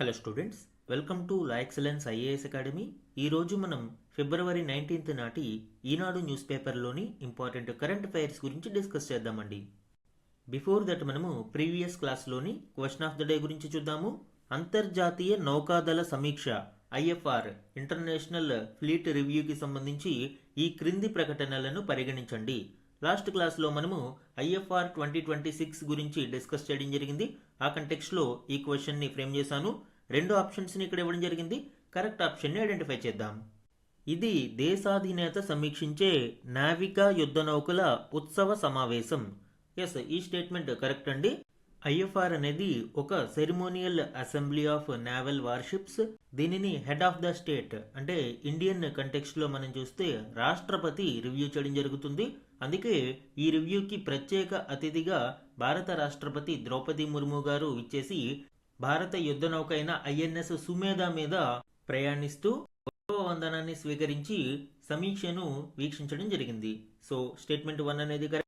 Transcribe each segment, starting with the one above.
Hello students, welcome to La Excellence IAS academy. ఈరోజు మనం ఫిబ్రవరి 19th నాటి ఈనాడు న్యూస్ పేపర్లోని ఇంపార్టెంట్ కరెంట్ అఫైర్స్ గురించి డిస్కస్ చేద్దామండి. బిఫోర్ దట్ మనము ప్రీవియస్ క్లాస్లోని క్వశ్చన్ ఆఫ్ ద డే గురించి చూద్దాము. అంతర్జాతీయ నౌకాదళ సమీక్ష ఐఎఫ్ఆర్ ఇంటర్నేషనల్ ఫ్లీట్ రివ్యూకి సంబంధించి ఈ క్రింది ప్రకటనలను పరిగణించండి. లాస్ట్ క్లాస్లో మనము ఐఎఫ్ఆర్ 2026 గురించి డిస్కస్ చేయడం జరిగింది. ఆ కంటెక్స్ట్లో ఈ క్వశ్చన్ని ఫ్రేమ్ చేశాను. రెండు ఆప్షన్స్ని ఇక్కడ ఇవ్వడం జరిగింది. కరెక్ట్ ఆప్షన్ని ఐడెంటిఫై చేద్దాం. ఇది దేశాధినేత సమీక్షించే నావికా యుద్ధ నౌకల ఉత్సవ సమావేశం. ఎస్, ఈ స్టేట్మెంట్ కరెక్ట్ అండి. ఐఎఫ్ఆర్ అనేది ఒక ceremonial assembly of naval warships. దీనిని హెడ్ ఆఫ్ ద స్టేట్ అంటే ఇండియన్ కంటెక్స్ట్లో మనం చూస్తే రాష్ట్రపతి రివ్యూ చేయడం జరుగుతుంది. అందుకే ఈ రివ్యూకి ప్రత్యేక అతిథిగా భారత రాష్ట్రపతి ద్రౌపది ముర్ము గారు ఇచ్చేసి భారత యుద్ధ నౌక అయిన ఐఎన్ఎస్ సుమేధ మీద ప్రయాణిస్తూ గౌరవ వందనాన్ని స్వీకరించి సమీక్షను వీక్షించడం జరిగింది. సో స్టేట్మెంట్ 1 అనేది కరెక్ట్.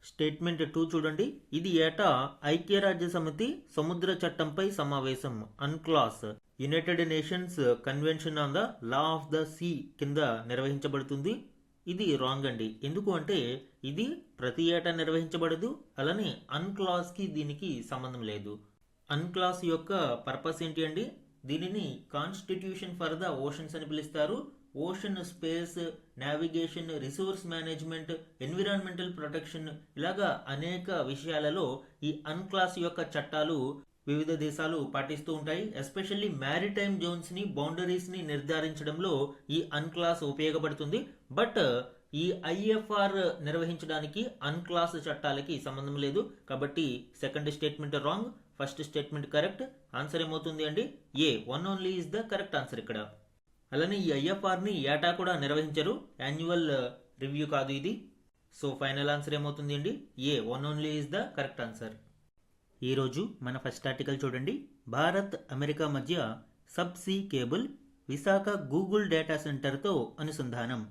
స్టేట్మెంట్ 2 చూడండి. ఇది ఏటా ఐక్యరాజ్య సమితి సముద్ర చట్టంపై సమావేశం UNCLOS United Nations Convention on the law of the sea కింద నిర్వహించబడుతుంది. ఇది రాంగ్ అండి. ఎందుకు అంటే ఇది ప్రతి ఏటా నిర్వహించబడదు. అలానే అన్క్లాస్కి దీనికి సంబంధం లేదు. అన్క్లాస్ యొక్క పర్పస్ ఏంటి అండి? దీనిని కాన్స్టిట్యూషన్ ఫర్ ద ఓషన్స్ అని పిలుస్తారు. Ocean space, navigation, resource management, environmental protection ఇలాగా అనేక విషయాలలో ఈ అన్క్లాస్ యొక్క చట్టాలు వివిధ దేశాలు పాటిస్తూ ఉంటాయి. ఎస్పెషల్లీ మ్యారిటైమ్ జోన్స్ ని, బౌండరీస్ ని నిర్ధారించడంలో ఈ అన్క్లాస్ ఉపయోగపడుతుంది. బట్ ఈ ఐఎఫ్ఆర్ నిర్వహించడానికి అన్క్లాస్ చట్టాలకి సంబంధం లేదు. కాబట్టి second statement wrong, first statement correct. Answer ఏమవుతుంది అండి? A, 1 only is the correct answer ఇక్కడ. అలానే ఈ ఐఎఫ్ఆర్ని ఏటా కూడా నిర్వహించరు. యాన్యువల్ రివ్యూ కాదు ఇది. సో ఫైనల్ ఆన్సర్ ఏమవుతుంది అండి? A, 1 only is the correct answer. ఈరోజు మన ఫస్ట్ ఆర్టికల్ చూడండి. భారత్ అమెరికా మధ్య subsea cable Visakha Google data సెంటర్తో అనుసంధానం.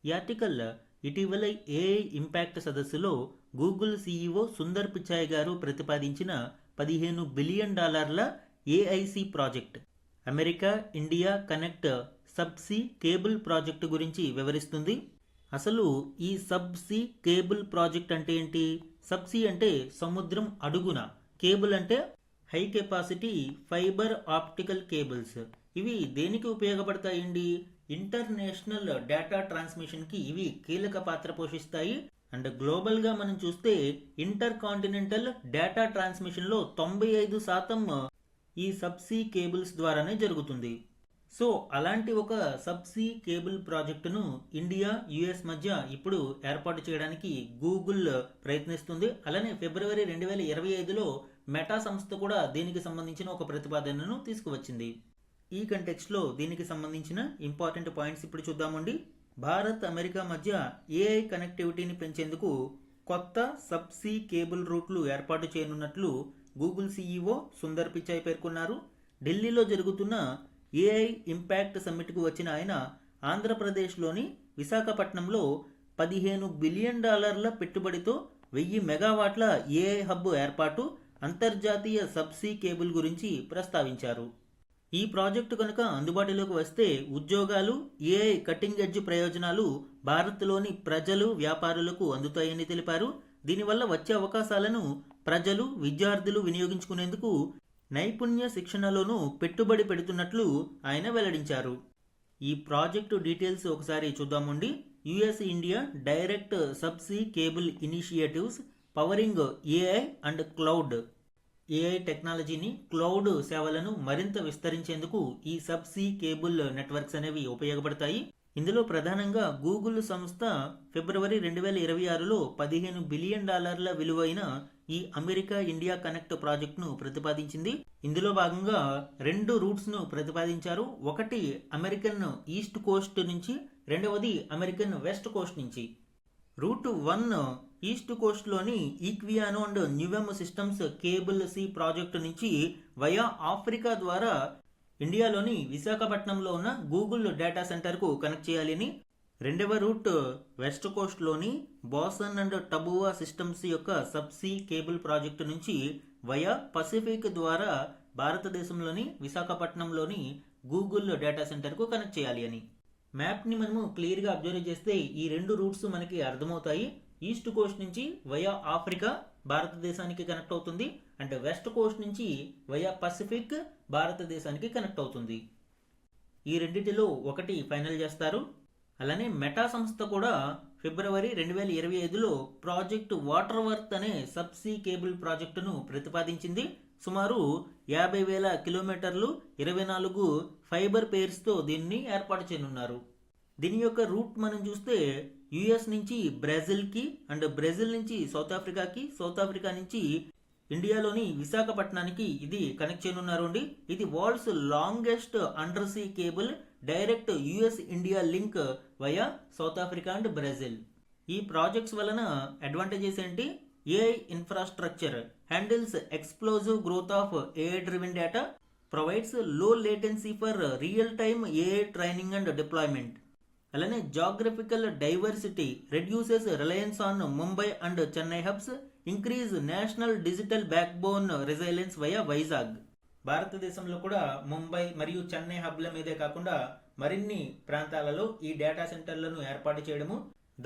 ఈ ఆర్టికల్ ఇటీవల ఏఐ ఇంపాక్ట్ సదస్సులో గూగుల్ సీఈఓ సుందర్ పిచాయ్ గారు ప్రతిపాదించిన $15 billion AIC project America India connect subsea cable project గురించి వివరిస్తుంది. అసలు ఈ సబ్సీ కేబుల్ ప్రాజెక్ట్ అంటే ఏంటి? సబ్సీ అంటే సముద్రం అడుగున, కేబుల్ అంటే high capacity fibre optical cables. ఇవి దేనికి ఉపయోగపడతాయండి? ఇంటర్నేషనల్ డేటా ట్రాన్స్మిషన్కి ఇవి కీలక పాత్ర పోషిస్తాయి. అండ్ గ్లోబల్గా మనం చూస్తే ఇంటర్ కాంటినెంటల్ డేటా ట్రాన్స్మిషన్లో 95% ఈ సబ్సీ కేబుల్స్ ద్వారానే జరుగుతుంది. సో అలాంటి ఒక సబ్సీ కేబుల్ ప్రాజెక్టును ఇండియా యుఎస్ మధ్య ఇప్పుడు ఏర్పాటు చేయడానికి గూగుల్ ప్రయత్నిస్తుంది. అలానే ఫిబ్రవరి 2025లో మెటా సంస్థ కూడా దీనికి సంబంధించిన ఒక ప్రతిపాదనను తీసుకువచ్చింది. ఈ కంటెక్స్ట్లో దీనికి సంబంధించిన ఇంపార్టెంట్ పాయింట్స్ ఇప్పుడు చూద్దామండి. భారత్ అమెరికా మధ్య ఏఐ కనెక్టివిటీని పెంచేందుకు కొత్త సబ్సీ కేబుల్ రూట్లు ఏర్పాటు చేయనున్నట్లు గూగుల్ సీఈఓ సుందర్ పిచాయ్ పేర్కొన్నారు. ఢిల్లీలో జరుగుతున్న ఏఐ ఇంపాక్ట్ సమ్మిట్కు వచ్చిన ఆయన ఆంధ్రప్రదేశ్లోని విశాఖపట్నంలో $15 బిలియన్ పెట్టుబడితో 1000 మెగావాట్ల ఏఐ హబ్ ఏర్పాటు, అంతర్జాతీయ సబ్సీ కేబుల్ గురించి ప్రస్తావించారు. ఈ ప్రాజెక్టు కనుక అందుబాటులోకి వస్తే ఉద్యోగాలు, ఏఐ కటింగ్ ఎడ్జ్ ప్రయోజనాలు భారత్లోని ప్రజలు, వ్యాపారులకు అందుతాయని తెలిపారు. దీనివల్ల వచ్చే అవకాశాలను ప్రజలు, విద్యార్థులు వినియోగించుకునేందుకు నైపుణ్య శిక్షణలోనూ పెట్టుబడి పెడుతున్నట్లు ఆయన వెల్లడించారు. ఈ ప్రాజెక్టు డీటెయిల్స్ ఒకసారి చూద్దామండి. US India direct subsea cable initiatives pouring AI and cloud. AI టెక్నాలజీని, క్లౌడ్ సేవలను మరింత విస్తరించేందుకు ఈ సబ్సీ కేబుల్ నెట్వర్క్స్ అనేవి ఉపయోగపడతాయి. ఇందులో ప్రధానంగా గూగుల్ సంస్థ ఫిబ్రవరి 2026లో $15 బిలియన్ విలువైన ఈ అమెరికా ఇండియా కనెక్ట్ ప్రాజెక్టును ప్రతిపాదించింది. ఇందులో భాగంగా 2 రూట్స్ను ప్రతిపాదించారు. ఒకటి అమెరికన్ ఈస్ట్ కోస్ట్ నుంచి, రెండవది అమెరికన్ వెస్ట్ కోస్ట్ నుంచి. రూట్ 1 ఈస్ట్ కోస్ట్లోని Equiano and Nuvem systems cable సి ప్రాజెక్టు నుంచి వయా ఆఫ్రికా ద్వారా ఇండియాలోని విశాఖపట్నంలో ఉన్న గూగుల్ డేటా సెంటర్కు కనెక్ట్ చేయాలని. రెండవ రూట్ వెస్ట్ కోస్ట్లోని బాసన్ అండ్ టబువా సిస్టమ్స్ యొక్క సబ్సీ కేబుల్ ప్రాజెక్టు నుంచి వయా పసిఫిక్ ద్వారా భారతదేశంలోని విశాఖపట్నంలోని గూగుల్ డేటా సెంటర్కు కనెక్ట్ చేయాలి అని. మ్యాప్ని మనము క్లియర్గా అబ్జర్వ్ చేస్తే ఈ రెండు రూట్స్ మనకి అర్థమవుతాయి. ఈస్ట్ కోస్ట్ నుంచి వయా ఆఫ్రికా భారతదేశానికి కనెక్ట్ అవుతుంది, అండ్ వెస్ట్ కోస్ట్ నుంచి వయా పసిఫిక్ భారతదేశానికి కనెక్ట్ అవుతుంది. ఈ రెండిటిలో ఒకటి ఫైనల్ చేస్తారు. అలానే మెటా సంస్థ కూడా ఫిబ్రవరి 2025లో ప్రాజెక్ట్ వాటర్ వర్త్ అనే సబ్సీ కేబుల్ ప్రాజెక్టును ప్రతిపాదించింది. సుమారు 50,000 కిలోమీటర్లు 24 ఫైబర్ పేర్స్తో దీన్ని ఏర్పాటు చేయనున్నారు. దీని యొక్క రూట్ మనం చూస్తే యుఎస్ నుంచి బ్రెజిల్కి, అండ్ బ్రెజిల్ నుంచి సౌత్ ఆఫ్రికాకి, సౌత్ ఆఫ్రికా నుంచి ఇండియాలోని విశాఖపట్నానికి ఇది కనెక్ట్ చేయనున్నారు అండి. ఇది world's longest undersea cable direct US India link via South Africa and Brazil. ఈ ప్రాజెక్ట్స్ వలన అడ్వాంటేజెస్ ఏంటి? AI infrastructure handles explosive growth of AI driven data, provides low latency for real time AI training and deployment. అలానే geographical diversity reduces reliance on Mumbai and Chennai hubs, increase national digital back bone resilience via Vizag. భారతదేశంలో కూడా ముంబై మరియు చెన్నై హబ్ల మీదే కాకుండా మరిన్ని ప్రాంతాలలో ఈ data సెంటర్లను ఏర్పాటు చేయడము,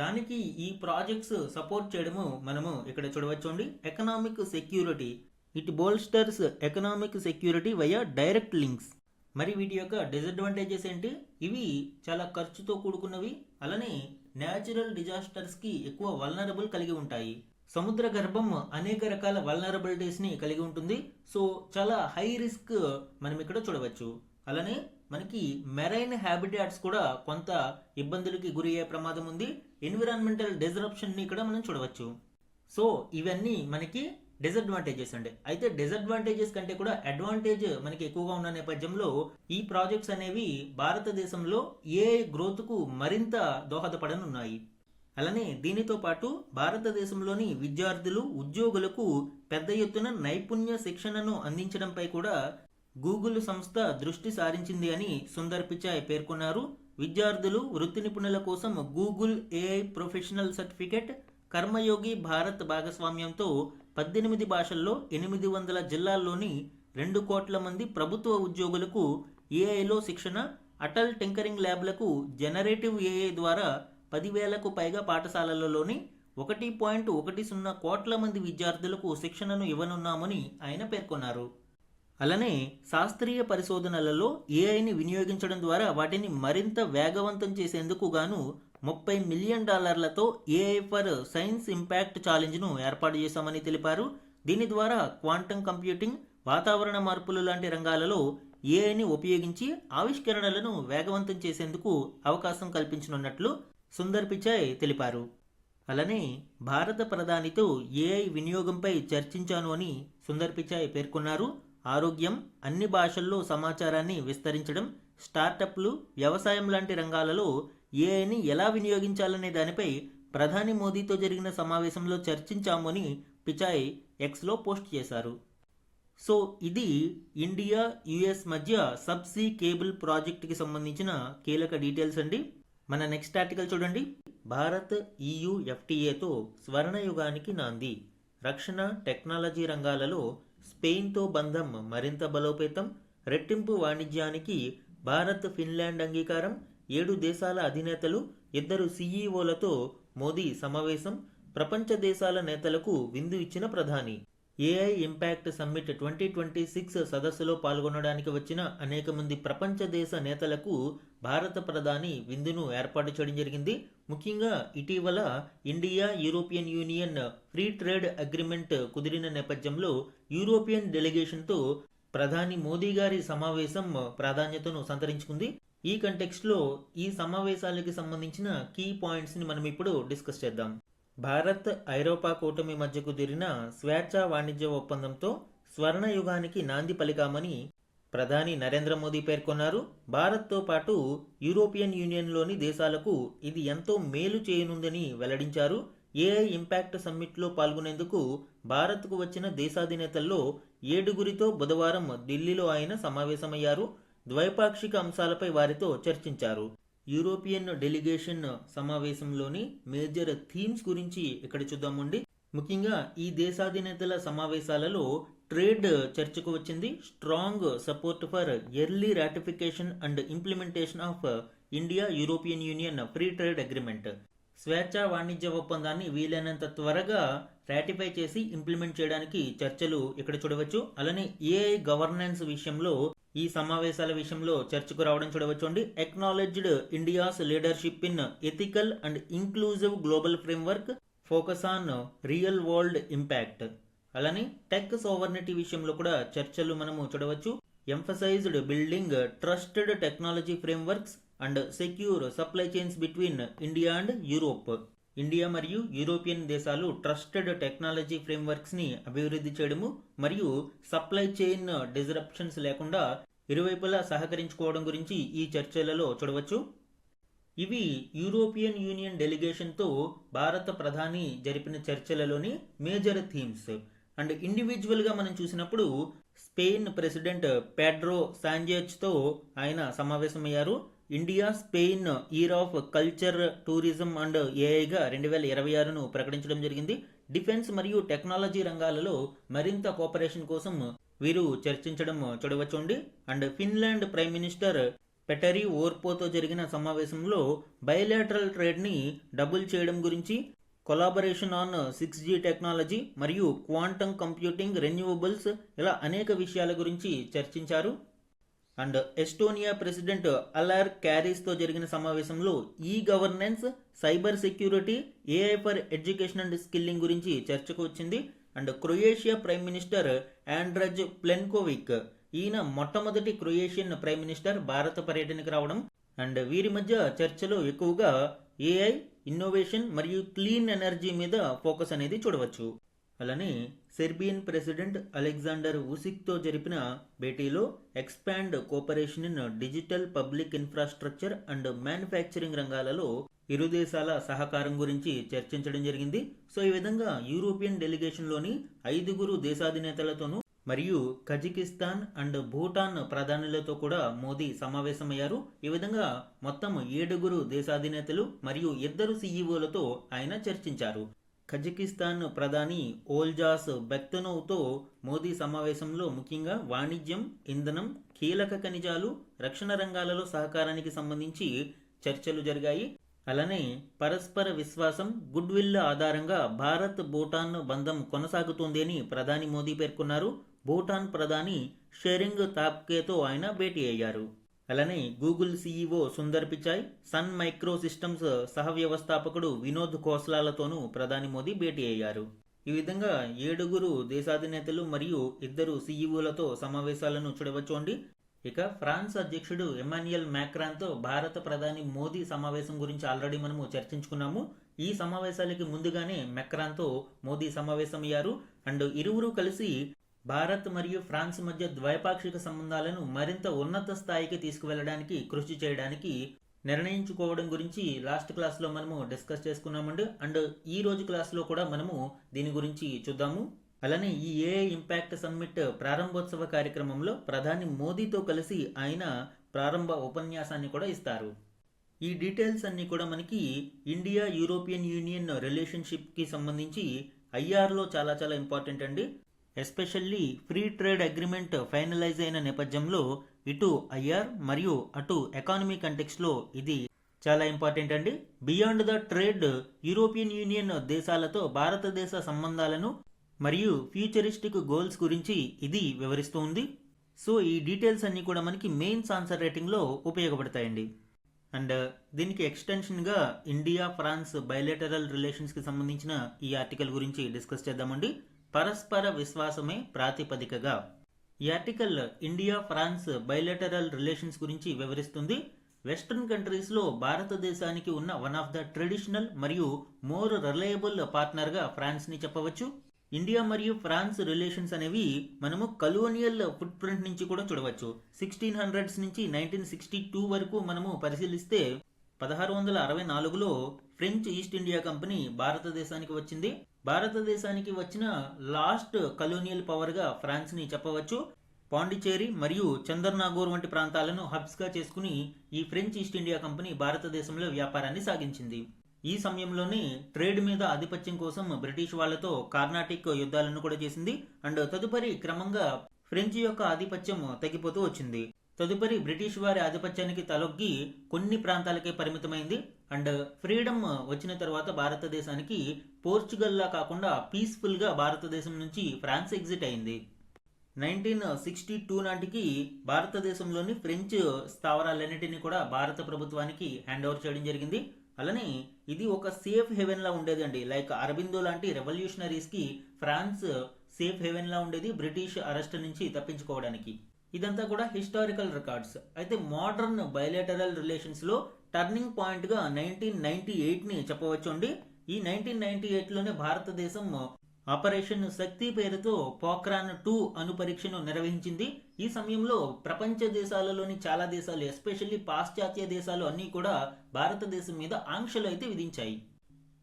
దానికి ఈ ప్రాజెక్ట్స్ సపోర్ట్ చేయడము మనము ఇక్కడ చూడవచ్చండి. Economic security, it bolsters economic security via direct links. మరి వీటి యొక్క డిసడ్వాంటేజెస్ ఏంటి? ఇవి చాలా ఖర్చుతో కూడుకున్నవి, అలానే న్యాచురల్ డిజాస్టర్స్కి ఎక్కువ వల్నరబుల్ కలిగి ఉంటాయి. సముద్ర గర్భం అనేక రకాల వల్నరబిలిటీస్ని కలిగి ఉంటుంది. సో చాలా హై రిస్క్ మనం ఇక్కడ చూడవచ్చు. అలానే మనకి మెరైన్ హ్యాబిటాట్స్ కూడా కొంత ఇబ్బందులకి గురి అయ్యే ప్రమాదం ఉంది. ఎన్విరాన్మెంటల్ డిజరప్షన్ని ఇక్కడ మనం చూడవచ్చు. సో ఇవన్నీ మనకి డిసడ్వాంటేజెస్ అండి. అయితే డిసడ్వాంటేజెస్ కంటే కూడా అడ్వాంటేజ్ మనకి ఎక్కువగా ఉన్న నేపథ్యంలో ఈ ప్రాజెక్ట్స్ అనేవి భారతదేశంలో ఏఐ గ్రోత్కు మరింత దోహదపడనున్నాయి. అలానే దీనితో పాటు భారతదేశంలోని విద్యార్థులు, ఉద్యోగులకు పెద్ద ఎత్తున నైపుణ్య శిక్షణను అందించడంపై కూడా గూగుల్ సంస్థ దృష్టి సారించింది అని సుందర్ పిచాయ్ పేర్కొన్నారు. విద్యార్థులు, వృత్తి నిపుణుల కోసం గూగుల్ ఏఐ ప్రొఫెషనల్ సర్టిఫికేట్, కర్మయోగి భారత్ భాగస్వామ్యంతో 18 భాషల్లో 800 జిల్లాల్లోని 2 కోట్ల మంది ప్రభుత్వ ఉద్యోగులకు ఏఐలో శిక్షణ, అటల్ టింకరింగ్ ల్యాబ్లకు జనరేటివ్ ఏఐ ద్వారా 10,000కు పైగా పాఠశాలలలోని 1.10 కోట్ల మంది విద్యార్థులకు శిక్షణను ఇవ్వనున్నామని ఆయన పేర్కొన్నారు. అలానే శాస్త్రీయ పరిశోధనలలో ఏఐని వినియోగించడం ద్వారా వాటిని మరింత వేగవంతం చేసేందుకు గాను $30 million AI for science impact ఛాలెంజ్ను ఏర్పాటు చేశామని తెలిపారు. దీని ద్వారా క్వాంటం కంప్యూటింగ్, వాతావరణ మార్పులు లాంటి రంగాలలో ఏఐని ఉపయోగించి ఆవిష్కరణలను వేగవంతం చేసేందుకు అవకాశం కల్పించనున్నట్లు సుందర్ పిచాయ్ తెలిపారు. అలానే భారత ప్రధానితో ఏఐ వినియోగంపై చర్చించాను అని సుందర్ పిచాయ్ పేర్కొన్నారు. ఆరోగ్యం, అన్ని భాషల్లో సమాచారాన్ని విస్తరించడం, స్టార్టప్లు, వ్యవసాయం లాంటి రంగాలలో ఏఐని ఎలా వినియోగించాలనే దానిపై ప్రధాని మోదీతో జరిగిన సమావేశంలో చర్చించాము అని పిచాయ్ ఎక్స్లో పోస్ట్ చేశారు. సో ఇది ఇండియా యుఎస్ మధ్య సబ్సీ కేబుల్ ప్రాజెక్టుకి సంబంధించిన కీలక డీటెయిల్స్ అండి. మన నెక్స్ట్ ఆర్టికల్ చూడండి. భారత్ EU FTAతో స్వర్ణయుగానికి నాంది. రక్షణ, టెక్నాలజీ రంగాలలో స్పెయిన్తో బంధం మరింత బలోపేతం. రెట్టింపు వాణిజ్యానికి భారత్, ఫిన్లాండ్ అంగీకారం. 7 దేశాల అధినేతలు, 2 CEOలతో మోదీ సమావేశం. ప్రపంచ దేశాల నేతలకు విందు ఇచ్చిన ప్రధాని. ఏఐ ఇంపాక్ట్ సమ్మిట్ 2026 సదస్సులో పాల్గొనడానికి వచ్చిన అనేక మంది ప్రపంచ దేశ నేతలకు భారత ప్రధాని విందును ఏర్పాటు చేయడం జరిగింది. ముఖ్యంగా ఇటీవల India, European union free trade agreement కుదిరిన నేపథ్యంలో యూరోపియన్ డెలిగేషన్తో ప్రధాని మోదీ గారి సమావేశం ప్రాధాన్యతను సంతరించుకుంది. ఈ కంటెక్స్ట్లో ఈ సమావేశాలకి సంబంధించిన కీ పాయింట్స్ని మనం ఇప్పుడు డిస్కస్ చేద్దాం. భారత్, ఐరోపా కూటమి మధ్య కుదిరిన స్వేచ్ఛా వాణిజ్య ఒప్పందంతో స్వర్ణయుగానికి నాంది పలికామని ప్రధాని నరేంద్ర మోదీ పేర్కొన్నారు. భారత్తో పాటు యూరోపియన్ యూనియన్లోని దేశాలకు ఇది ఎంతో మేలు చేయనుందని వెల్లడించారు. ఏఐ ఇంపాక్ట్ సమ్మిట్లో పాల్గొనేందుకు భారత్కు వచ్చిన దేశాధినేతల్లో 7 బుధవారం ఢిల్లీలో ఆయన సమావేశమయ్యారు. ద్వైపాక్షిక అంశాలపై వారితో చర్చించారు. యూరోపియన్ డెలిగేషన్ సమావేశంలోని మేజర్ థీమ్స్ గురించి ఇక్కడ చూద్దామండి. ముఖ్యంగా ఈ దేశాధినేతల సమావేశాలలో ట్రేడ్ చర్చకు వచ్చింది. Strong support for early ratification and implementation of India European union free trade agreement. స్వేచ్ఛా వాణిజ్య ఒప్పందాన్ని వీలైనంత త్వరగా రాటిఫై చేసి ఇంప్లిమెంట్ చేయడానికి చర్చలు ఇక్కడ చూడవచ్చు. అలానే ఏఐ గవర్నెన్స్ విషయంలో ఈ సమావేశాల విషయంలో చర్చకు రావడం చూడవచ్చు అండి. Acknowledged India's leadership in ethical and inclusive global framework, focus on real world impact. అలానే టెక్ సోవర్నిటీ విషయంలో కూడా చర్చలు మనము చూడవచ్చు. Emphasised building trusted technology frameworks and secure supply chains between India and Europe. India మరియు యూరోపియన్ దేశాలు trusted technology frameworks ని అభివృద్ధి చేయడము మరియు సప్లై చైన్ డిస్రప్షన్స్ లేకుండా ఇరువైపులా సహకరించుకోవడం గురించి ఈ చర్చలలో చూడవచ్చు. ఇవి యూరోపియన్ యూనియన్ డెలిగేషన్తో భారత ప్రధాని జరిపిన చర్చలలోని మేజర్ థీమ్స్. అండ్ ఇండివిజువల్గా మనం చూసినప్పుడు స్పెయిన్ ప్రెసిడెంట్ పెడ్రో సాంచెజ్తో ఆయన సమావేశమయ్యారు. India Spain year of culture, tourism and ఏఐగా 2026ను ప్రకటించడం జరిగింది. డిఫెన్స్ మరియు టెక్నాలజీ రంగాలలో మరింత కోఆపరేషన్ కోసం వీరు చర్చించడం చూడవచ్చుండి. అండ్ ఫిన్లాండ్ ప్రైమ్ మినిస్టర్ పెటరీ ఓర్పోతో జరిగిన సమావేశంలో బయలాటరల్ ట్రేడ్ని డబుల్ చేయడం గురించి, కొలాబరేషన్ ఆన్ 6G టెక్నాలజీ మరియు క్వాంటమ్ కంప్యూటింగ్, రెన్యూవబుల్స్ ఇలా అనేక విషయాల గురించి చర్చించారు. అండ్ ఎస్టోనియా ప్రెసిడెంట్ అలర్ క్యారీస్తో జరిగిన సమావేశంలో e governance, cyber security, AI for education and skilling గురించి చర్చకు వచ్చింది. అండ్ క్రొయేషియా ప్రైమ్ మినిస్టర్ ఆండ్రజ్ ప్లెన్కోవిక్, ఈయన మొట్టమొదటి క్రొయేషియన్ ప్రైమ్ మినిస్టర్ భారత పర్యటనకు రావడం. అండ్ వీరి మధ్య చర్చలో ఎక్కువగా ఏఐ, ఇన్నోవేషన్ మరియు క్లీన్ ఎనర్జీ మీద ఫోకస్ అనేది చూడవచ్చు. అలానే సెర్బియన్ ప్రెసిడెంట్ అలెగ్జాండర్ వుసిక్తో జరిపిన భేటీలో expand cooperation in digital public infrastructure and manufacturing రంగాలలో ఇరు దేశాల సహకారం గురించి చర్చించడం జరిగింది. సో ఈ విధంగా యూరోపియన్ డెలిగేషన్లోని 5 దేశాధినేతలతోనూ మరియు కజకిస్తాన్ అండ్ భూటాన్ ప్రధానులతో కూడా మోదీ సమావేశమయ్యారు. ఈ విధంగా మొత్తం 7 దేశాధినేతలు మరియు 2 సీఈఓలతో ఆయన చర్చించారు. కజకిస్తాన్ ప్రధాని ఓల్జాస్ బెక్తనోవ్తో మోదీ సమావేశంలో ముఖ్యంగా వాణిజ్యం, ఇంధనం, కీలక ఖనిజాలు, రక్షణ రంగాలలో సహకారానికి సంబంధించి చర్చలు జరిగాయి. అలానే పరస్పర విశ్వాసం, గుడ్ విల్ ఆధారంగా భారత్ భూటాన్ బంధం కొనసాగుతోంది అని ప్రధాని మోదీ పేర్కొన్నారు. భూటాన్ ప్రధాని షెరింగ్ తాబ్కేతో ఆయన భేటీ అయ్యారు. అలానే Google CEO Sundar Pichai, Sun Microsystems సహ వ్యవస్థాపకుడు వినోద్ ఖోస్లాలతోనూ ప్రధాని మోదీ భేటీ అయ్యారు. ఈ విధంగా 7 దేశాధినేతలు మరియు 2 సీఈఓలతో సమావేశాలను చూడవచ్చుండి. ఇక ఫ్రాన్స్ అధ్యక్షుడు ఎమాన్యుయల్ మ్యాక్రాన్తో భారత ప్రధాని మోదీ సమావేశం గురించి ఆల్రెడీ మనము చర్చించుకున్నాము. ఈ సమావేశాలకి ముందుగానే మెక్రాన్తో మోదీ సమావేశమయ్యారు. అండ్ ఇరువురు కలిసి భారత్ మరియు ఫ్రాన్స్ మధ్య ద్వైపాక్షిక సంబంధాలను మరింత ఉన్నత స్థాయికి తీసుకువెళ్ళడానికి కృషి చేయడానికి నిర్ణయించుకోవడం గురించి లాస్ట్ క్లాస్లో మనము డిస్కస్ చేసుకున్నామండి. అండ్ ఈ రోజు క్లాస్లో కూడా మనము దీని గురించి చూద్దాము. అలానే ఈ ఏఐ ఇంపాక్ట్ సమ్మిట్ ప్రారంభోత్సవ కార్యక్రమంలో ప్రధాని మోదీతో కలిసి ఆయన ప్రారంభ ఉపన్యాసాన్ని కూడా ఇస్తారు. ఈ డీటెయిల్స్ అన్ని కూడా మనకి ఇండియా యూరోపియన్ యూనియన్ రిలేషన్షిప్కి సంబంధించి ఐఆర్లో చాలా చాలా ఇంపార్టెంట్ అండి. Especially free trade agreement finalise అయిన నేపథ్యంలో ఇటు ఐఆర్ మరియు అటు ఎకానమీ కంటెక్స్ట్లో ఇది చాలా ఇంపార్టెంట్ అండి. Beyond the trade, European union దేశాలతో భారతదేశ సంబంధాలను మరియు ఫ్యూచరిస్టిక్ గోల్స్ గురించి ఇది వివరిస్తూ ఉంది. సో ఈ డీటెయిల్స్ అన్నీ కూడా మనకి మెయిన్స్ ఆన్సర్ రైటింగ్లో ఉపయోగపడతాయండి. అండ్ దీనికి ఎక్స్టెన్షన్గా ఇండియా ఫ్రాన్స్ బయలేటరల్ రిలేషన్స్కి సంబంధించిన ఈ ఆర్టికల్ గురించి డిస్కస్ చేద్దామండి. పరస్పర విశ్వాసమే ప్రాతిపదికగా. ఈ article India France bilateral relations గురించి వివరిస్తుంది. వెస్ట్రన్ కంట్రీస్లో భారతదేశానికి ఉన్న వన్ ఆఫ్ ద ట్రెడిషనల్ మరియు మోర్ రిలయబుల్ పార్ట్నర్గా ఫ్రాన్స్ని చెప్పవచ్చు. ఇండియా మరియు ఫ్రాన్స్ రిలేషన్స్ అనేవి మనము కలోనియల్ ఫుట్ ప్రింట్ నుంచి కూడా చూడవచ్చు. 1600s నుంచి 1962 వరకు మనము పరిశీలిస్తే 1664లో ఫ్రెంచ్ ఈస్ట్ ఇండియా కంపెనీ భారతదేశానికి వచ్చింది. భారతదేశానికి వచ్చిన లాస్ట్ కలోనియల్ పవర్గా ఫ్రాన్స్ని చెప్పవచ్చు. పాండిచేరి మరియు చందర్నాగోర్ వంటి ప్రాంతాలను హబ్స్గా చేసుకుని ఈ ఫ్రెంచ్ ఈస్ట్ ఇండియా కంపెనీ భారతదేశంలో వ్యాపారాన్ని సాగించింది. ఈ సమయంలోనే ట్రేడ్ మీద ఆధిపత్యం కోసం బ్రిటిష్ వాళ్ళతో కార్నాటిక్ యుద్ధాలను కూడా చేసింది. అండ్ తదుపరి క్రమంగా ఫ్రెంచ్ యొక్క ఆధిపత్యం తగ్గిపోతూ వచ్చింది. తదుపరి బ్రిటిష్ వారి ఆధిపత్యానికి తలొగ్గి కొన్ని ప్రాంతాలకే పరిమితమైంది. అండ్ ఫ్రీడమ్ వచ్చిన తర్వాత భారతదేశానికి పోర్చుగల్లా కాకుండా పీస్ఫుల్గా భారతదేశం నుంచి ఫ్రాన్స్ ఎగ్జిట్ అయింది. 1962 నాటికి భారతదేశంలోని ఫ్రెంచ్ స్థావరాలన్నింటినీ కూడా భారత ప్రభుత్వానికి హ్యాండ్ ఓవర్ చేయడం జరిగింది. అలానే ఇది ఒక సేఫ్ హెవెన్ లా ఉండేదండి. లైక్ అరబిందో లాంటి రెవల్యూషనరీస్ కి ఫ్రాన్స్ సేఫ్ హెవెన్ లా ఉండేది బ్రిటిష్ అరెస్ట్ నుంచి తప్పించుకోవడానికి. ఇదంతా కూడా హిస్టారికల్ రికార్డ్స్. అయితే మోడర్న్ బయలేటరల్ రిలేషన్స్ లో టర్నింగ్ పాయింట్ గా 1998 ని చెప్పవచ్చు అండి. ఈ 1998లోనే భారతదేశం ఆపరేషన్ శక్తి పేరుతో పోఖ్రాన్ 2 అణు పరీక్షను నిర్వహించింది. ఈ సమయంలో ప్రపంచ దేశాలలోని చాలా దేశాలు, ఎస్పెషల్లీ పాశ్చాత్య దేశాలు అన్నీ కూడా భారతదేశం మీద ఆంక్షలు అయితే విధించాయి.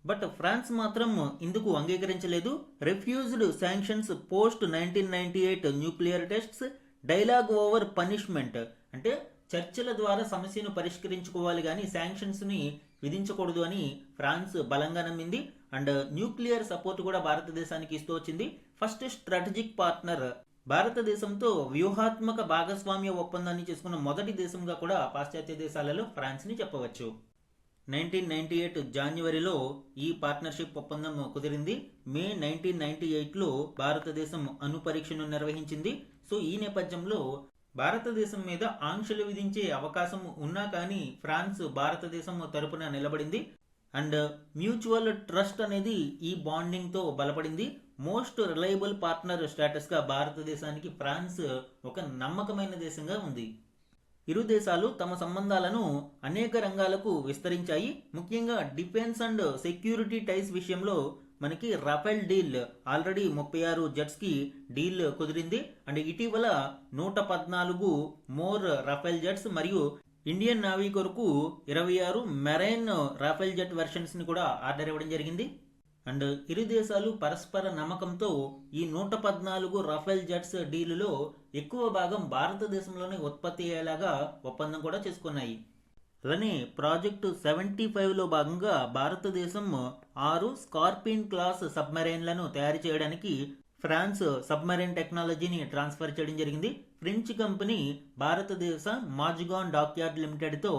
బట్ ఫ్రాన్స్ మాత్రం ఇందుకు అంగీకరించలేదు. Refused sanctions post 1998 nuclear tests, dialogue over punishment, అంటే చర్చల ద్వారా సమస్యను పరిష్కరించుకోవాలి కానీ శాంక్షన్స్ ని విధించకూడదు అని ఫ్రాన్స్ బలంగా నమ్మింది. అండ్ న్యూక్లియర్ సపోర్ట్ కూడా భారతదేశానికి ఇస్తూ వచ్చింది. ఫస్ట్ స్ట్రాటజిక్ పార్ట్నర్, భారతదేశంతో వ్యూహాత్మక భాగస్వామ్య ఒప్పందాన్ని చేసుకున్న మొదటి దేశంగా కూడా పాశ్చాత్య దేశాలలో ఫ్రాన్స్ ని చెప్పవచ్చు. 1998 జాన్యువరిలో ఈ పార్ట్నర్షిప్ ఒప్పందం కుదిరింది. మే 1998లో భారతదేశం అణు పరీక్షను నిర్వహించింది. సో ఈ నేపథ్యంలో భారతదేశం మీద ఆంక్షలు విధించే అవకాశం ఉన్నా కానీ ఫ్రాన్స్ భారతదేశం తరపున నిలబడింది. అండ్ మ్యూచువల్ ట్రస్ట్ అనేది ఈ బాండింగ్ తో బలపడింది. మోస్ట్ రిలయబుల్ పార్ట్నర్ స్టేటస్ గా భారతదేశానికి ఫ్రాన్స్ ఒక నమ్మకమైన దేశంగా ఉంది. ఇరు దేశాలు తమ సంబంధాలను అనేక రంగాలకు విస్తరించాయి. ముఖ్యంగా డిఫెన్స్ అండ్ సెక్యూరిటీ టైస్ విషయంలో మనకి రఫేల్ డీల్ ఆల్రెడీ 36 జెట్స్ కి డీల్ కుదిరింది. అండ్ ఇటీవల 114 మోర్ రఫేల్ జెట్స్ మరియు ఇండియన్ నేవీ కొరకు 26 మెరైన్ రాఫెల్ జెట్ వెర్షన్స్ ని కూడా ఆర్డర్ ఇవ్వడం జరిగింది. అండ్ ఇరు దేశాలు పరస్పర నమ్మకంతో ఈ 114 రఫేల్ జెట్స్ డీలులో ఎక్కువ భాగం భారతదేశంలోనే ఉత్పత్తి అయ్యేలాగా ఒప్పందం కూడా చేసుకున్నాయి. అలానే ప్రాజెక్టు 75లో భాగంగా భారతదేశం 6 స్కార్పియన్ క్లాస్ సబ్మెరైన్లను తయారు చేయడానికి ఫ్రాన్స్ సబ్మెరైన్ టెక్నాలజీని ట్రాన్స్ఫర్ చేయడం జరిగింది. ఫ్రెంచ్ కంపెనీ భారతదేశ మాజ్గాన్ డాక్యార్డ్ లిమిటెడ్తో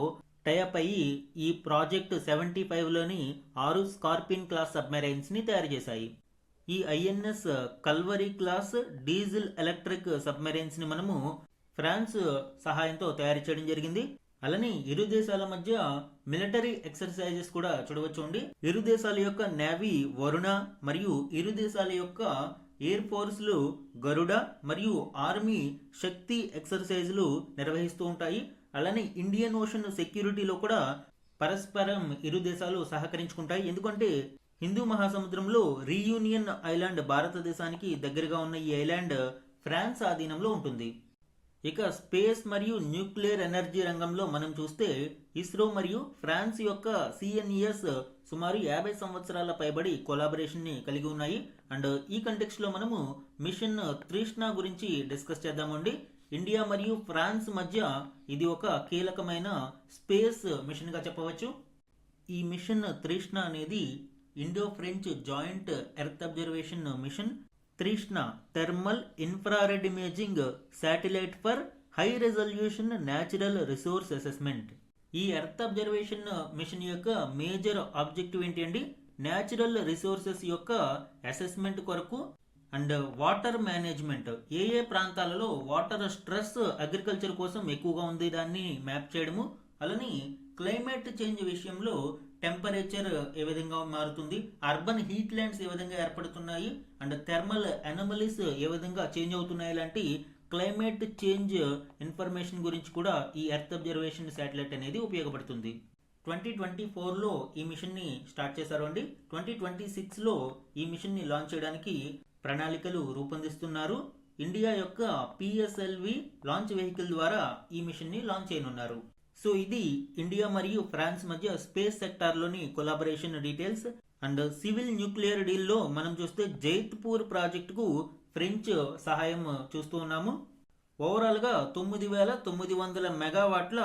టైఅప్ అయ్యి ఈ ప్రాజెక్ట్ 75లోని 6 స్కార్పియన్ క్లాస్ సబ్మెరైన్స్ ని తయారు చేశాయి. ఈ INS Calvary class diesel electric submarines ని మనము ఫ్రాన్స్ సహాయంతో తయారు చేయడం జరిగింది. అలానే ఇరు దేశాల మధ్య మిలిటరీ ఎక్సర్సైజెస్ కూడా చూడవచ్చు. ఇరు దేశాల యొక్క నేవీ వరుణ మరియు ఇరు దేశాల యొక్క ఎయిర్ ఫోర్స్లు గరుడ మరియు ఆర్మీ శక్తి ఎక్సర్సైజ్లు నిర్వహిస్తూ ఉంటాయి. అలానే ఇండియన్ ఓషన్ సెక్యూరిటీలో కూడా పరస్పరం ఇరు దేశాలు సహకరించుకుంటాయి. ఎందుకంటే హిందూ మహాసముద్రంలో రీయూనియన్ ఐలాండ్ భారతదేశానికి దగ్గరగా ఉన్న ఈ ఐలాండ్ ఫ్రాన్స్ ఆధీనంలో ఉంటుంది. ఇక స్పేస్ మరియు న్యూక్లియర్ ఎనర్జీ రంగంలో మనం చూస్తే ఇస్రో మరియు ఫ్రాన్స్ యొక్క సిఎన్ఈఎస్ సుమారు 50 సంవత్సరాల పైబడి కొలాబరేషన్ ని కలిగి ఉన్నాయి. అండ్ ఈ కంటెక్స్ట్ లో మనము మిషన్ త్రిష్ణ గురించి డిస్కస్ చేద్దామండి. ఇండియా మరియు ఫ్రాన్స్ మధ్య ఇది ఒక కీలకమైన స్పేస్ మిషన్ గా చెప్పవచ్చు. ఈ మిషన్ త్రిష్ణ అనేది Indo French joint earth observation mission. Trishna thermal infrared imaging satellite for high resolution natural resource assessment. ఈ ఎర్త్ అబ్జర్వేషన్ మిషన్ యొక్క మేజర్ ఆబ్జెక్టివ్ ఏంటి అండి? న్యాచురల్ రిసోర్సెస్ యొక్క అసెస్మెంట్ కొరకు అండ్ వాటర్ మేనేజ్మెంట్, ఏ ప్రాంతాలలో వాటర్ స్ట్రెస్ అగ్రికల్చర్ కోసం ఎక్కువగా ఉంది దాన్ని మ్యాప్ చేయడము. అలానే క్లైమేట్ చేంజ్ విషయంలో టెంపరేచర్ ఏ విధంగా మారుతుంది, అర్బన్ హీట్ ల్యాండ్స్ ఏ విధంగా ఏర్పడుతున్నాయి అండ్ థర్మల్ అనామలీస్ ఏ విధంగా చేంజ్ అవుతున్నాయి లాంటి క్లైమేట్ చేంజ్ ఇన్ఫర్మేషన్ గురించి కూడా ఈ ఎర్త్ అబ్జర్వేషన్ శాటిలైట్ అనేది ఉపయోగపడుతుంది. 2024లో ఈ మిషన్ ని స్టార్ట్ చేశారు అండి. 2026లో ఈ మిషన్ ని లాంచ్ చేయడానికి ప్రణాళికలు రూపొందిస్తున్నారు. ఇండియా యొక్క పిఎస్ఎల్వి లాంచ్ వెహికల్ ద్వారా ఈ మిషన్ ని లాంచ్ చేయనున్నారు. సో ఇది ఇండియా మరియు ఫ్రాన్స్ మధ్య స్పేస్ సెక్టార్లోని collaboration details. And civil nuclear డీల్లో మనం చూస్తే జైత్పూర్ ప్రాజెక్టుకు ఫ్రెంచ్ సహాయం చూస్తూ ఉన్నాము. ఓవరాల్ గా 9900 మెగావాట్ల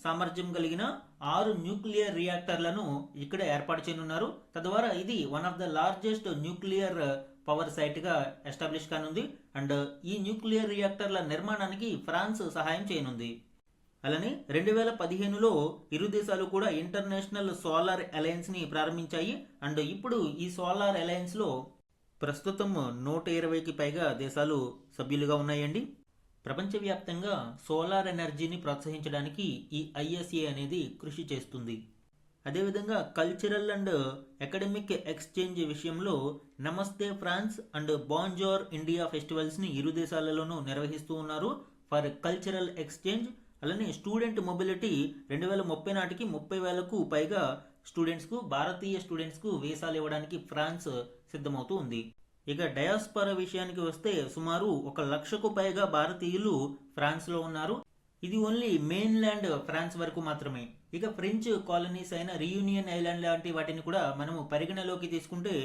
సామర్థ్యం కలిగిన 6 న్యూక్లియర్ రియాక్టర్లను ఇక్కడ ఏర్పాటు చేయనున్నారు. తద్వారా ఇది one of the largest nuclear power site గా ఎస్టాబ్లిష్ కానుంది. అండ్ ఈ న్యూక్లియర్ రియాక్టర్ల నిర్మాణానికి ఫ్రాన్స్ సహాయం చేయనుంది. అలానే 2015లో ఇరు దేశాలు కూడా ఇంటర్నేషనల్ సోలార్ అలయన్స్ ని ప్రారంభించాయి. అండ్ ఇప్పుడు ఈ సోలార్ అలయన్స్ లో ప్రస్తుతం 120కి పైగా దేశాలు సభ్యులుగా ఉన్నాయండి. ప్రపంచవ్యాప్తంగా సోలార్ ఎనర్జీని ప్రోత్సహించడానికి ఈ ఐఎస్ఏ అనేది కృషి చేస్తుంది. అదేవిధంగా కల్చరల్ అండ్ అకాడమిక్ ఎక్స్చేంజ్ విషయంలో నమస్తే ఫ్రాన్స్ అండ్ బాంజోర్ ఇండియా ఫెస్టివల్స్ని ఇరు దేశాలలోనూ నిర్వహిస్తూ ఉన్నారు ఫర్ కల్చరల్ ఎక్స్చేంజ్. అలానే స్టూడెంట్ మొబిలిటీ 2030 నాటికి 30,000కు పైగా భారతీయ స్టూడెంట్స్కు వీసాలు ఇవ్వడానికి ఫ్రాన్స్ సిద్ధమవుతూ ఉంది. ఇక డయాస్పొరా విషయానికి వస్తే సుమారు 1,00,000కు పైగా భారతీయులు ఫ్రాన్స్లో ఉన్నారు. ఇది ఓన్లీ మెయిన్ ల్యాండ్ ఫ్రాన్స్ వరకు మాత్రమే. ఇక ఫ్రెంచ్ కాలనీస్ అయిన రియూనియన్ ఐలాండ్ లాంటి వాటిని కూడా మనము పరిగణలోకి తీసుకుంటే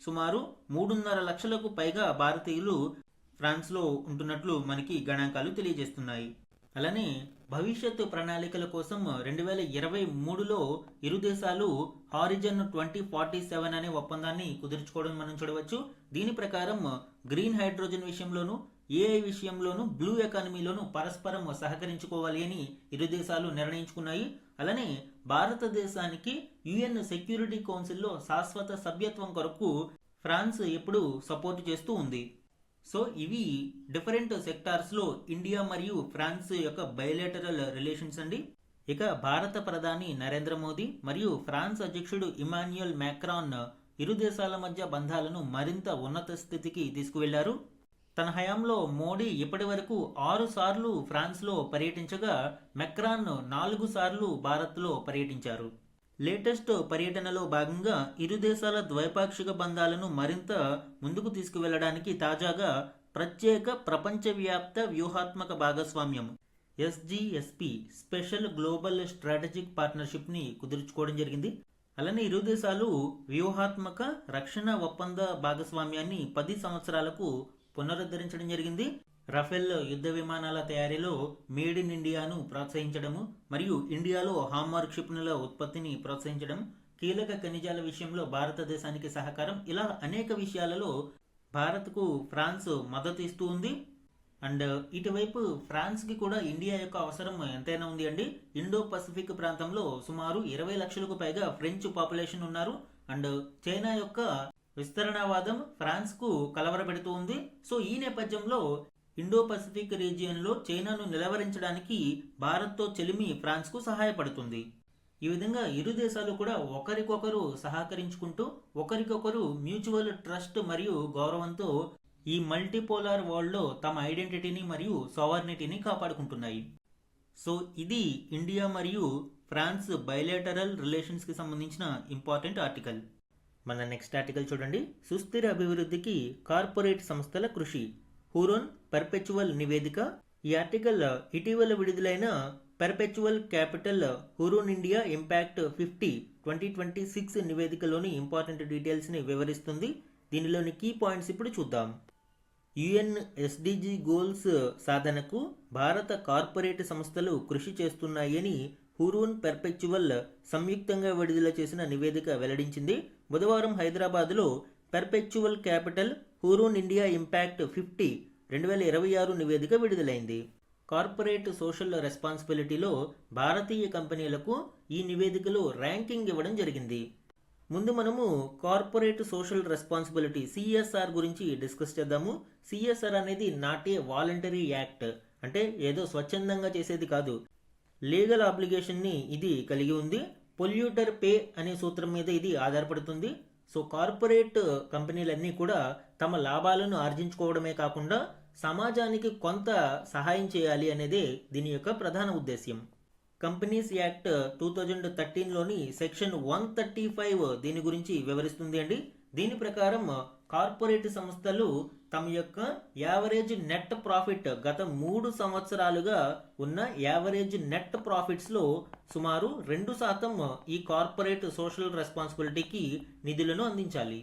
సుమారు 3.5 లక్షలకు పైగా భారతీయులు ఫ్రాన్స్లో ఉంటున్నట్లు మనకి గణాంకాలు తెలియజేస్తున్నాయి. అలానే భవిష్యత్తు ప్రణాళికల కోసం 2023లో ఇరు దేశాలు హారిజన్ 2047 అనే ఒప్పందాన్ని కుదుర్చుకోవడం మనం చూడవచ్చు. దీని ప్రకారం గ్రీన్ హైడ్రోజన్ విషయంలోనూ ఏఐ విషయంలోనూ బ్లూ ఎకానమీలోనూ పరస్పరం సహకరించుకోవాలి అని ఇరు దేశాలు నిర్ణయించుకున్నాయి. అలానే భారతదేశానికి యుఎన్ సెక్యూరిటీ కౌన్సిల్లో శాశ్వత సభ్యత్వం కొరకు ఫ్రాన్స్ ఎప్పుడు సపోర్ట్ చేస్తూ ఉంది. సో ఇవి డిఫరెంట్ సెక్టార్స్లో ఇండియా మరియు ఫ్రాన్స్ యొక్క బయలేటరల్ రిలేషన్స్ అండి. ఇక భారత ప్రధాని నరేంద్ర మోదీ మరియు ఫ్రాన్స్ అధ్యక్షుడు ఇమాన్యుయల్ మ్యాక్రాన్ ఇరు దేశాల మధ్య బంధాలను మరింత ఉన్నత స్థితికి తీసుకువెళ్లారు. తన హయాంలో మోడీ ఇప్పటి వరకు 6 సార్లు ఫ్రాన్స్లో పర్యటించగా మెక్రాన్ 4 సార్లు భారత్లో పర్యటించారు. లేటెస్ట్ పర్యటనలో భాగంగా ఇరు దేశాల ద్వైపాక్షిక బంధాలను మరింత ముందుకు తీసుకువెళ్లడానికి తాజాగా ప్రత్యేక ప్రపంచవ్యాప్త వ్యూహాత్మక భాగస్వామ్యం ఎస్జిఎస్పి స్పెషల్ గ్లోబల్ స్ట్రాటజిక్ పార్ట్నర్షిప్ ని కుదుర్చుకోవడం జరిగింది. అలానే ఇరు దేశాలు వ్యూహాత్మక రక్షణ ఒప్పంద భాగస్వామ్యాన్ని 10 సంవత్సరాలకు పునరుద్ధరించడం జరిగింది. రఫేల్ యుద్ధ విమానాల తయారీలో మేడ్ ఇన్ ఇండియాను ప్రోత్సహించడము మరియు ఇండియాలో హామ్మార్క్ క్షిపణుల ఉత్పత్తిని ప్రోత్సహించడం, కీలక ఖనిజాల విషయంలో భారతదేశానికి సహకారం, ఇలా అనేక విషయాలలో భారత్కు ఫ్రాన్స్ మద్దతు ఇస్తూ ఉంది. అండ్ ఇటువైపు ఫ్రాన్స్కి కూడా ఇండియా యొక్క అవసరం ఎంతైనా ఉంది అండి. ఇండో పసిఫిక్ ప్రాంతంలో సుమారు 20 లక్షలకు పైగా ఫ్రెంచ్ పాపులేషన్ ఉన్నారు. అండ్ చైనా యొక్క విస్తరణవాదం ఫ్రాన్స్కు కలవరపెడుతూ ఉంది. సో ఈ నేపథ్యంలో ఇండో పసిఫిక్ రీజియన్లో చైనాను నిలవరించడానికి భారత్తో చెలిమి ఫ్రాన్స్కు సహాయపడుతుంది. ఈ విధంగా ఇరు దేశాలు కూడా ఒకరికొకరు సహకరించుకుంటూ ఒకరికొకరు మ్యూచువల్ ట్రస్ట్ మరియు గౌరవంతో ఈ మల్టీపోలార్ వరల్డ్లో తమ ఐడెంటిటీని మరియు సావర్నిటీని కాపాడుకుంటున్నాయి. సో ఇది ఇండియా మరియు ఫ్రాన్స్ బయలేటరల్ రిలేషన్స్కి సంబంధించిన ఇంపార్టెంట్ ఆర్టికల్. మన నెక్స్ట్ ఆర్టికల్ చూడండి. సుస్థిర అభివృద్ధికి కార్పొరేట్ సంస్థల కృషి, హురోన్ పర్పెచువల్ నివేదిక. ఈ ఆర్టికల్ ఇటీవల విడుదలైన perpetual capital Hurun India impact 50 2026 నివేదికలోని ఇంపార్టెంట్ డీటెయిల్స్ ని వివరిస్తుంది. దీనిలోని కీ పాయింట్స్ ఇప్పుడు చూద్దాం. యుఎన్ ఎస్డిజి గోల్స్ సాధనకు భారత కార్పొరేట్ సంస్థలు కృషి చేస్తున్నాయని హురోన్ పర్పెచువల్ సంయుక్తంగా విడుదల చేసిన నివేదిక వెల్లడించింది. బుధవారం హైదరాబాద్లో perpetual capital Hurun India impact 50 2026 నివేదిక విడుదలైంది. కార్పొరేట్ సోషల్ రెస్పాన్సిబిలిటీలో భారతీయ కంపెనీలకు ఈ నివేదికలో ర్యాంకింగ్ ఇవ్వడం జరిగింది. ముందు మనము కార్పొరేట్ సోషల్ రెస్పాన్సిబిలిటీ సిఎస్ఆర్ గురించి డిస్కస్ చేద్దాము. సిఎస్ఆర్ అనేది నాట్ ఏ వాలంటరీ యాక్ట్, అంటే ఏదో స్వచ్ఛందంగా చేసేది కాదు. లీగల్ ఆబ్లిగేషన్ని ఇది కలిగి ఉంది. పొల్యూటర్ పే అనే సూత్రం మీద ఇది ఆధారపడుతుంది. సో కార్పొరేట్ కంపెనీలన్నీ కూడా తమ లాభాలను ఆర్జించుకోవడమే కాకుండా సమాజానికి కొంత సహాయం చేయాలి అనేదే దీని యొక్క ప్రధాన ఉద్దేశ్యం. కంపెనీస్ యాక్ట్ 2013లోని సెక్షన్ 135 దీని గురించి వివరిస్తుంది అండి. దీని ప్రకారం కార్పొరేట్ సంస్థలు తమ యొక్క యావరేజ్ నెట్ ప్రాఫిట్ గత 3 సంవత్సరాలుగా ఉన్న యావరేజ్ నెట్ ప్రాఫిట్స్లో సుమారు 2% ఈ కార్పొరేట్ సోషల్ రెస్పాన్సిబిలిటీకి నిధులను అందించాలి.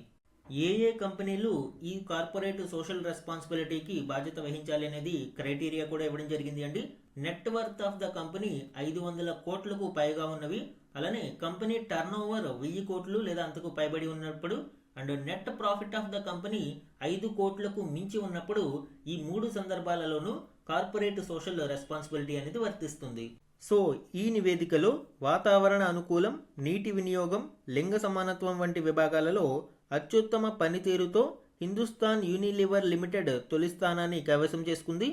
ఏ కంపెనీలు ఈ కార్పొరేట్ సోషల్ రెస్పాన్సిబిలిటీకి బాధ్యత వహించాలి అనేది క్రైటీరియా కూడా ఇవ్వడం జరిగింది అండి. Net worth of the company 500 కోట్లకు పైగా ఉన్నవి, అలానే కంపెనీ టర్న్ ఓవర్ 1000 కోట్లు లేదా అంతకు పైబడి ఉన్నప్పుడు and net profit of the company 5 కోట్లకు మించి ఉన్నప్పుడు ఈ 3 సందర్భాలలోనూ కార్పొరేట్ సోషల్ రెస్పాన్సిబిలిటీ అనేది వర్తిస్తుంది. సో ఈ నివేదికలో వాతావరణ అనుకూలం, నీటి వినియోగం, లింగ సమానత్వం వంటి విభాగాలలో అత్యుత్తమ పనితీరుతో హిందుస్థాన్ యూనిలివర్ లిమిటెడ్ తొలి స్థానాన్ని కైవసం చేసుకుంది.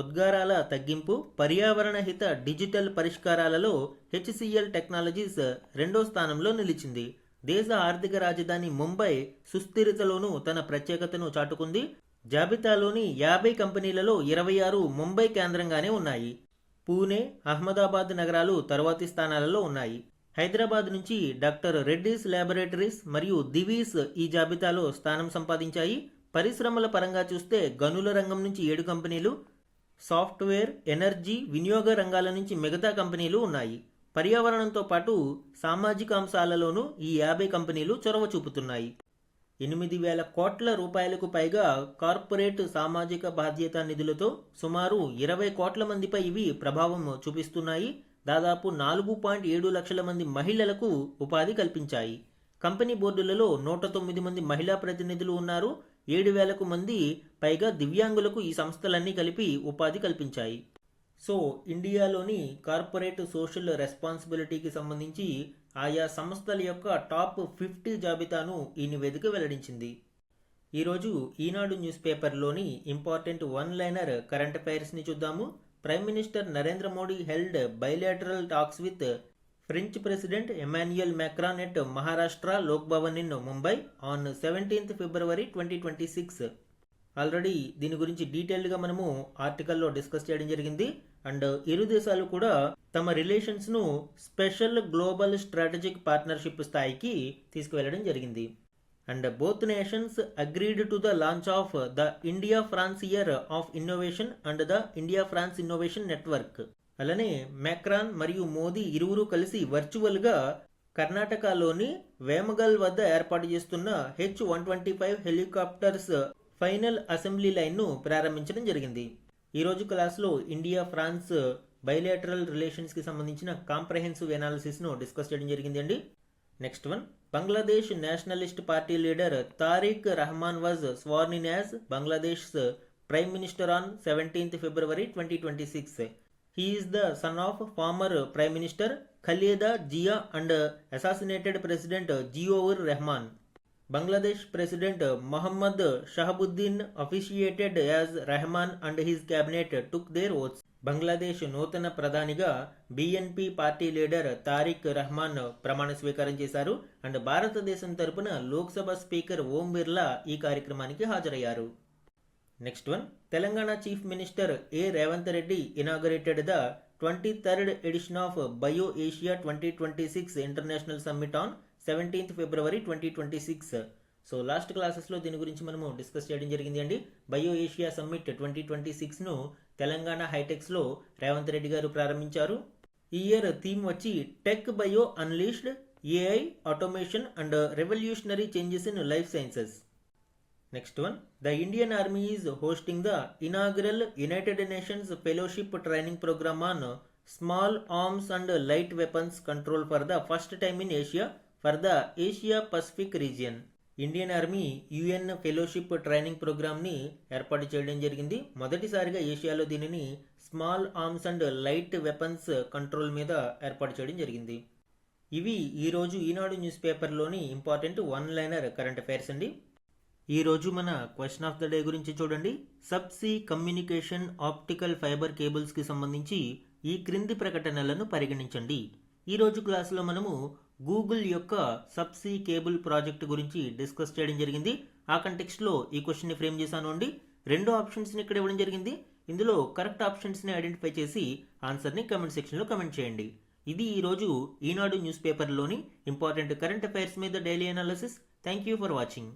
ఉద్గారాల తగ్గింపు, పర్యావరణ హిత డిజిటల్ పరిష్కారాలలో హెచ్సిఎల్ టెక్నాలజీస్ రెండో స్థానంలో నిలిచింది. దేశ ఆర్థిక రాజధాని ముంబై సుస్థిరతలోనూ తన ప్రత్యేకతను చాటుకుంది. జాబితాలోని 50 కంపెనీలలో 26 ముంబై కేంద్రంగానే ఉన్నాయి. పూణే, అహ్మదాబాద్ నగరాలు తరువాతి స్థానాలలో ఉన్నాయి. హైదరాబాద్ నుంచి డాక్టర్ రెడ్డీస్ ల్యాబొరేటరీస్ మరియు దివీస్ ఈ జాబితాలో స్థానం సంపాదించాయి. పరిశ్రమల పరంగా చూస్తే గనుల రంగం నుంచి 7 కంపెనీలు, సాఫ్ట్వేర్, ఎనర్జీ, వినియోగ రంగాల నుంచి మిగతా కంపెనీలు ఉన్నాయి. పర్యావరణంతో పాటు సామాజిక అంశాలలోనూ ఈ 50 కంపెనీలు చొరవ చూపుతున్నాయి. 8,000 కోట్ల రూపాయలకు పైగా కార్పొరేట్ సామాజిక బాధ్యత నిధులతో సుమారు 20 కోట్ల మందిపై ఇవి ప్రభావం చూపిస్తున్నాయి. దాదాపు 4.7 లక్షల మంది మహిళలకు ఉపాధి కల్పించాయి. కంపెనీ బోర్డులలో 109 మంది మహిళా ప్రతినిధులు ఉన్నారు. 7,000కు మంది పైగా దివ్యాంగులకు ఈ సంస్థలన్నీ కలిపి ఉపాధి కల్పించాయి. సో ఇండియాలోని కార్పొరేట్ సోషల్ రెస్పాన్సిబిలిటీకి సంబంధించి ఆయా సంస్థల యొక్క టాప్ 50 జాబితాను ఈ నివేదిక వెల్లడించింది. ఈరోజు ఈనాడు న్యూస్ పేపర్లోని ఇంపార్టెంట్ వన్ లైనర్ కరెంట్ అఫైర్స్ని చూద్దాము. Prime minister Narendra Modi held bilateral talks with French President Emmanuel Macron at Maharashtra Lok Bhavan in Mumbai on 17th February 2026. Already దీని గురించి డీటెయిల్గా మనము ఆర్టికల్లో డిస్కస్ చేయడం జరిగింది. అండ్ ఇరు దేశాలు కూడా తమ రిలేషన్స్ను స్పెషల్ గ్లోబల్ స్ట్రాటజిక్ పార్ట్నర్షిప్ స్థాయికి తీసుకువెళ్ళడం జరిగింది. And both nations agreed to the launch of the India France year of innovation and the India France innovation network. అలానే మ్యాక్రాన్ మరియు మోదీ ఇరువురు కలిసి వర్చువల్గా కర్ణాటకలోని వేమగల్ వద్ద ఏర్పాటు చేస్తున్న H-125 హెలికాప్టర్స్ ఫైనల్ అసెంబ్లీ లైన్ను ప్రారంభించడం జరిగింది. ఈరోజు క్లాస్లో ఇండియా ఫ్రాన్స్ బైలాటరల్ రిలేషన్స్కి సంబంధించిన కాంప్రహెన్సివ్ ఎనాలిసిస్ను డిస్కస్ చేయడం జరిగిందండి. Next one, Bangladesh Nationalist party leader Tariq Rahman was sworn in as Bangladesh prime minister on 17th February 2026. He is the son of former Prime Minister Khaleda Zia and assassinated President Ziaur Rahman. Bangladesh President Mohammad Shahabuddin officiated as Rahman and his cabinet took their oaths. Bangladesh నూతన ప్రధానిగా BNP party leader Tariq Rahman ప్రమాణ స్వీకారం చేశారు. And భారతదేశం తరపున Lok Sabha speaker Om Birla ఈ కార్యక్రమానికి హాజరయ్యారు. Next one, Telangana chief minister A Revanth Reddy inaugurated the 23rd edition of BioAsia 2026 international summit on 17th February 2026. So last క్లాసెస్లో దీని గురించి మనము డిస్కస్ చేయడం జరిగింది అండి. బయో ఏషియా సమ్మిట్ 2026ను తెలంగాణ హైటెక్స్లో రేవంత్ రెడ్డి గారు ప్రారంభించారు. ఈ ఇయర్ థీమ్ వచ్చి tech bio unleashed, AI, automation and revolutionary changes in life sciences. Next one, the Indian Army is hosting the inaugural United Nations Fellowship Training Program on Small Arms and Light Weapons Control for the first time in Asia for the Asia Pacific region. Indian army UN fellowship training ప్రోగ్రామ్ని ఏర్పాటు చేయడం జరిగింది. మొదటిసారిగా ఏషియాలో దీనిని small arms and light weapons control మీద ఏర్పాటు చేయడం జరిగింది. ఇవి ఈరోజు ఈనాడు న్యూస్ పేపర్లోని important one liner current affairs అండి. ఈరోజు మన క్వశ్చన్ ఆఫ్ ద డే గురించి చూడండి. సబ్సీ కమ్యూనికేషన్ ఆప్టికల్ ఫైబర్ కేబుల్స్కి సంబంధించి ఈ క్రింది ప్రకటనలను పరిగణించండి. ఈరోజు క్లాసులో మనము గూగుల్ యొక్క సబ్సీ కేబుల్ ప్రాజెక్ట్ గురించి డిస్కస్ చేయడం జరిగింది. ఆ కంటెక్స్ట్లో ఈ క్వశ్చన్ని ఫ్రేమ్ చేశాను అండి. 2 ఆప్షన్స్ని ఇక్కడ ఇవ్వడం జరిగింది. ఇందులో కరెక్ట్ ఆప్షన్స్ని ఐడెంటిఫై చేసి ఆన్సర్ని కమెంట్ సెక్షన్లో కమెంట్ చేయండి. ఇది ఈరోజు ఈనాడు న్యూస్ పేపర్లోని ఇంపార్టెంట్ కరెంట్ అఫైర్స్ మీద daily analysis. Thank you for watching.